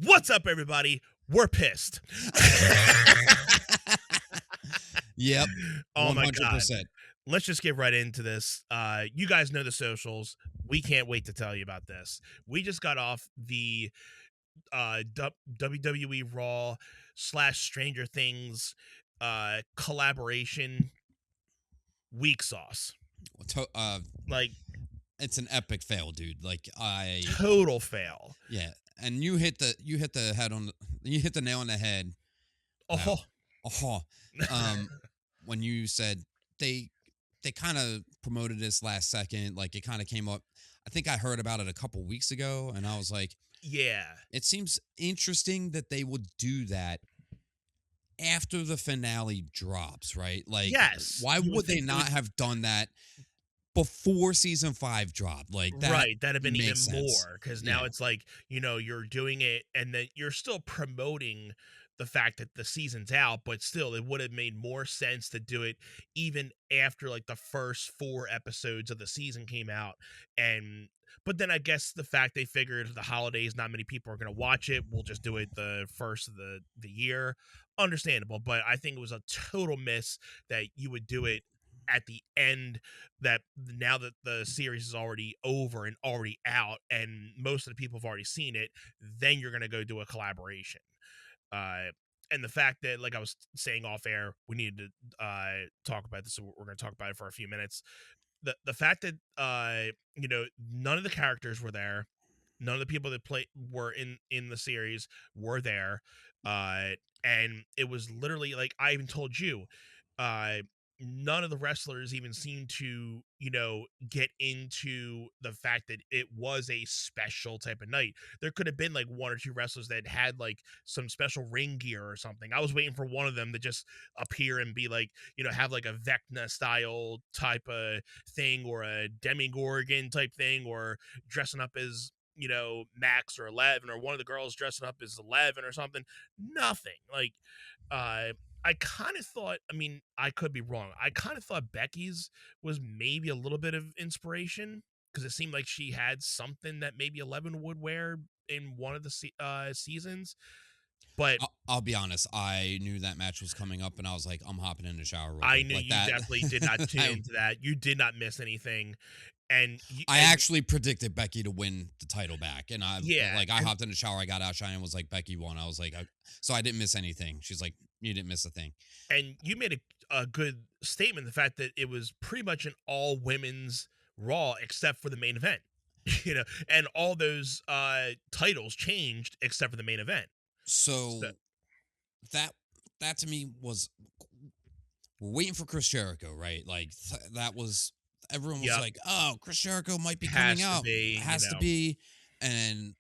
What's up, everybody? We're pissed. Yep, Oh my God. 100%. Let's just get right into this. You guys know the socials. We can't wait to tell you about this. We just got off the WWE Raw / Stranger Things collaboration weak sauce. To Like, it's an epic fail, dude. total fail. Yeah, and you hit the nail on the head. Wow. Oh, Oh, um, when you said they they kind of promoted this last second, like it kind of came up. I think I heard about it a couple weeks ago, and I was like, yeah. it seems interesting that they would do that after the finale drops, right? Like, Yes. why You would would they think they would. not have done that before season 5 dropped? Like that Right, that'd have been even makes sense. more because now Yeah. it's like, you're doing it and then you're still promoting the fact that the season's out, but still, it would have made more sense to do it even after like the first 4 episodes of the season came out. And but then I guess the fact they figured the holidays, not many people are going to watch it, we'll just do it the first of the year. Understandable, but I think it was a total miss that you would do it at the end, that now that the series is already over and already out and most of the people have already seen it, then you're going to go do a collaboration. uh and the fact that, like I was saying off air, we needed to talk about this, so we're going to talk about it for a few minutes. The fact that none of the characters were there, none of the people that play were in the series were there. uh and it was literally like, I even told you, uh none of the wrestlers even seemed to get into the fact that it was a special type of night. There could have been like one or two wrestlers that had like some special ring gear or something. I was waiting for one of them to just appear and be like, have like a Vecna style type of thing, or a Demigorgon type thing, or dressing up as Max or 11, or one of the girls dressing up as 11 or something. Nothing. Like, I kind of thought, I mean, I could be wrong. I kind of thought Becky's was maybe a little bit of inspiration, because it seemed like she had something that maybe 11 would wear in one of the seasons. But I'll be honest. I knew that match was coming up, and I was like, I'm hopping in the shower real I quick, knew like you that. definitely did not tune into that. You did not miss anything. And I actually predicted Becky to win the title back, and yeah, I hopped in the shower, I got out, Shine was like, Becky won. I was like, so I didn't miss anything. She's like, you didn't miss a thing. and you made a good statement, the fact that it was pretty much an all women's Raw except for the main event. And all those titles changed except for the main event. So, So that that to me was, we're waiting for Chris Jericho, right? Like that was, everyone was yep, like, "Oh, Chris Jericho might be coming has to out, be, has to be." And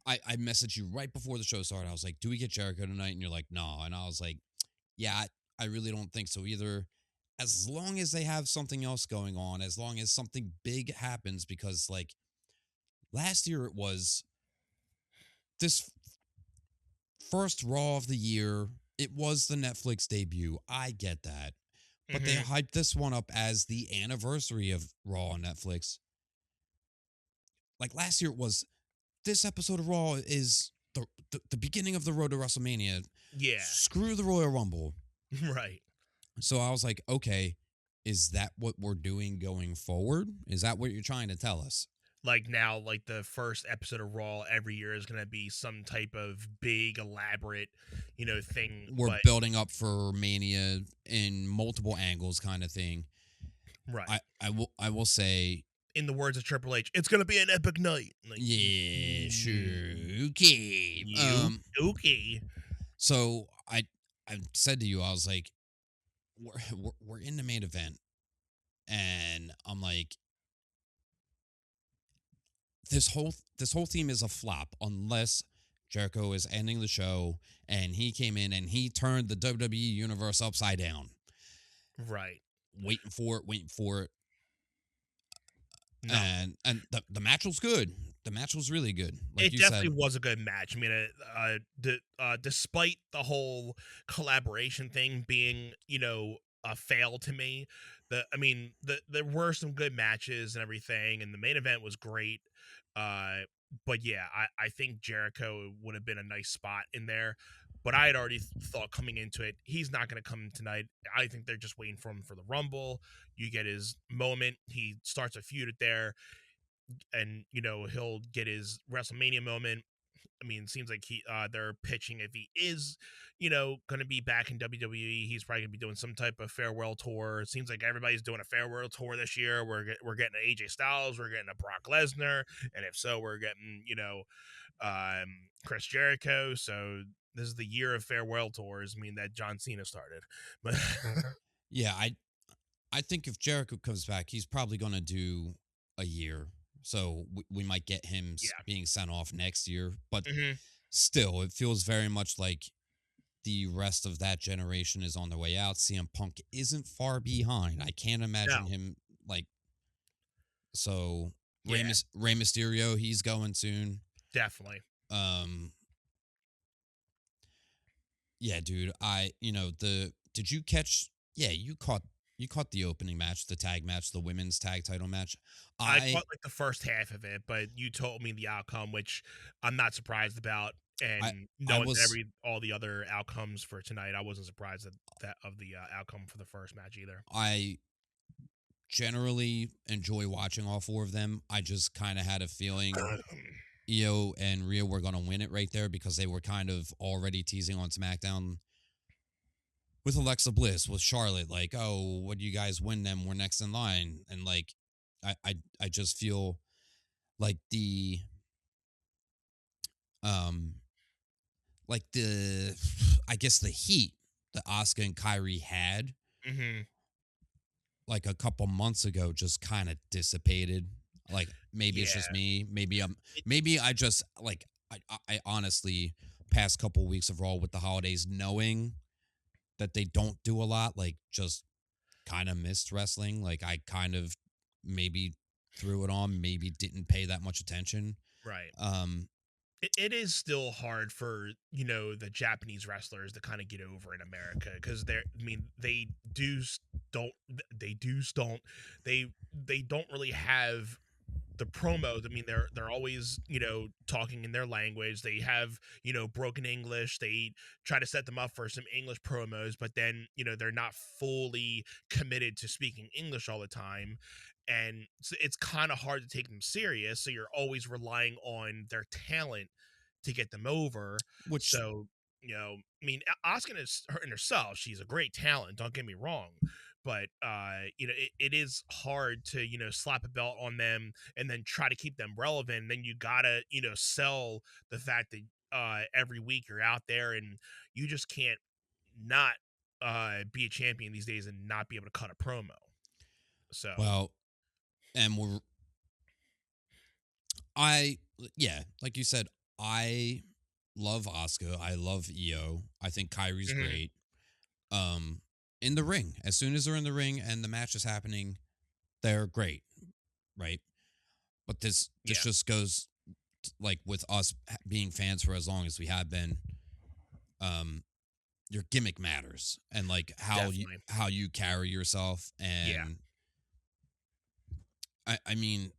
I messaged you right before the show started. I was like, "Do we get Jericho tonight?" And you're like, "No." And I was like, "Yeah, I really don't think so either." As long as they have something else going on, as long as something big happens, because like last year it was this first Raw of the year. It was the Netflix debut. I get that. But they hmm hyped this one up as the anniversary of Raw on Netflix. Like last year, it was, this episode of Raw is the beginning of the road to WrestleMania. yeah, Screw the Royal Rumble. right. So I was like, okay, is that what we're doing going forward? Is that what you're trying to tell us? Like now, like the first episode of Raw every year is gonna be some type of big elaborate, thing. We're But building up for Mania in multiple angles, kind of thing. right, I will say, in the words of Triple H, it's gonna be an epic night. Like, yeah, sure, okay. you okay? So I said to you, I was like, we're in the main event, and I'm like, this whole theme is a flop unless Jericho is ending the show and he came in and he turned the WWE universe upside down. Right. Waiting for it, Nothing. and the match was good. The match was really good, like It you said. definitely was a good match. I mean, despite the whole collaboration thing being, a fail to me, I mean, there were some good matches and everything, and the main event was great. but yeah, I think Jericho would have been a nice spot in there. But I had already thought coming into it, he's not going to come tonight. I think they're just waiting for him for the Rumble. You get his moment. He starts a feud there, and he'll get his WrestleMania moment. I mean, it seems like they're pitching if he is, going to be back in WWE. He's probably going to be doing some type of farewell tour. It seems like everybody's doing a farewell tour this year. We're getting an AJ Styles, we're getting a Brock Lesnar, and if so, we're getting Chris Jericho. So this is the year of farewell tours. I mean that John Cena started, but Yeah, I think if Jericho comes back, he's probably going to do a year. So we might get him yeah. being sent off next year. But Hmm. still, it feels very much like the rest of that generation is on their way out. CM Punk isn't far behind. I can't imagine No, him like so. yeah, Rey Mysterio, he's going soon. definitely. Um, yeah, dude. The did you catch? Yeah, you caught the opening match, the tag match, the women's tag title match. I I caught like the first half of it, but you told me the outcome, which I'm not surprised about. I And I knowing was all the other outcomes for tonight, I wasn't surprised that of the outcome for the first match either. I generally enjoy watching all four of them. I just kind of had a feeling Io and Rhea were going to win it right there because they were kind of already teasing on SmackDown with Alexa Bliss, with Charlotte, like, oh, what do you guys win them? We're next in line. And like, I just feel like um, I guess the heat that Asuka and Kyrie had Hmm. like a couple months ago just kind of dissipated. Like maybe it's just Yeah, me. it, Maybe I just like I honestly past couple weeks of Raw with the holidays, knowing that they don't do a lot, like just kind of missed wrestling. Like I kind of maybe threw it on, maybe didn't pay that much attention. right. Um, It is still hard for the Japanese wrestlers to kind of get over in America because I mean don't they do don't they don't really have the promos. I mean, they're always talking in their language. They have broken English. They try to set them up for some English promos, but then they're not fully committed to speaking English all the time, and so it's kind of hard to take them serious. So you're always relying on their talent to get them over. which So I mean, Asuka is her in herself. She's a great talent. Don't get me wrong, but it is hard to slap a belt on them and then try to keep them relevant. And then you gotta sell the fact that every week you're out there and you just can't not be a champion these days and not be able to cut a promo. So well, and we're I yeah, like you said, I love Asuka. I love Io. I think Kyrie's mhm, great. Um, in the ring, as soon as they're in the ring and the match is happening, they're great, right? But this yeah, just goes like with us being fans for as long as we have been. Um, your gimmick matters, and like definitely, how you carry yourself, yeah. and I mean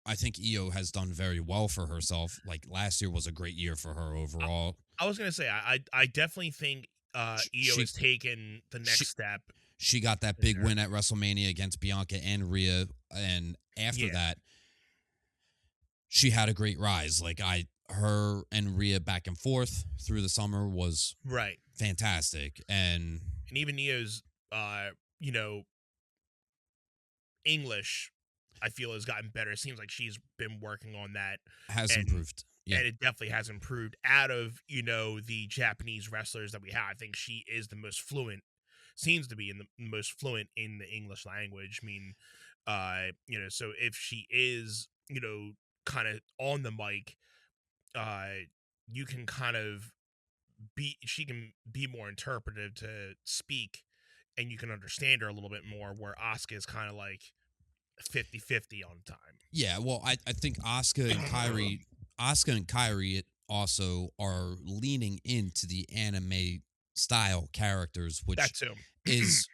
I think Io has done very well for herself. Like last year was a great year for her I, overall. I was gonna say I definitely think Io She has taken the she next step she got that in big there. win at WrestleMania against Bianca and Rhea, and after Yeah, that, she had a great rise. Like her and Rhea back and forth through the summer was right. fantastic, and And even Neo's you know English, I feel has gotten better. It seems like she's been working on that, has and improved. Yeah, it definitely has improved. Out of the Japanese wrestlers that we have, I think she is the most fluent. Seems to be in the most fluent in the English language. I mean, so if she is kind of on the mic, uh, you can kind of be she can be more interpretive to speak, and you can understand her a little bit more. Where Asuka is kind of like 50-50 on yeah. Well, I think time. Asuka and Kyrie also are leaning into the anime style characters, That which too. is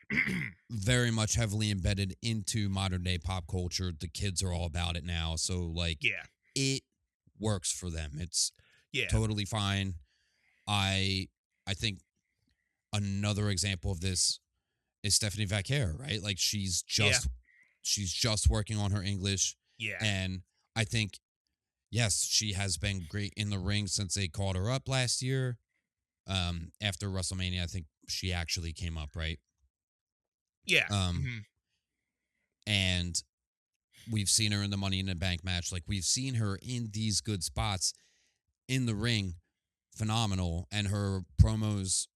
very much heavily embedded into modern day pop culture. The kids are all about it now. So like Yeah. it works for them. It's Yeah. totally fine. I I think another example of this is Stephanie Vaquer, right? Like Yeah. she's just working on her English, Yeah. and I think yes, she has been great in the ring since they called her up last year. After WrestleMania, I think she actually came up, right? Yeah. Um, Mhm. and we've seen her in the Money in the Bank match. Like we've seen her in these good spots in the ring, phenomenal. And her promos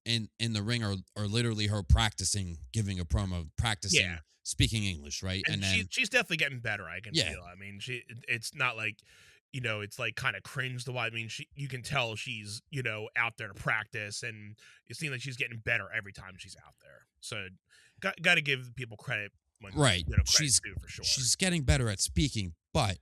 in the ring are literally her practicing giving a promo, Yeah. practicing speaking English, right? And And then she's definitely getting better, I can yeah, feel. I mean, it's not like, it's like kind of cringe the way. I mean, you can tell she's, out there to practice, and it seems like she's getting better every time she's out there. So got to give people credit when right. credit's due for sure. She's getting better at speaking, but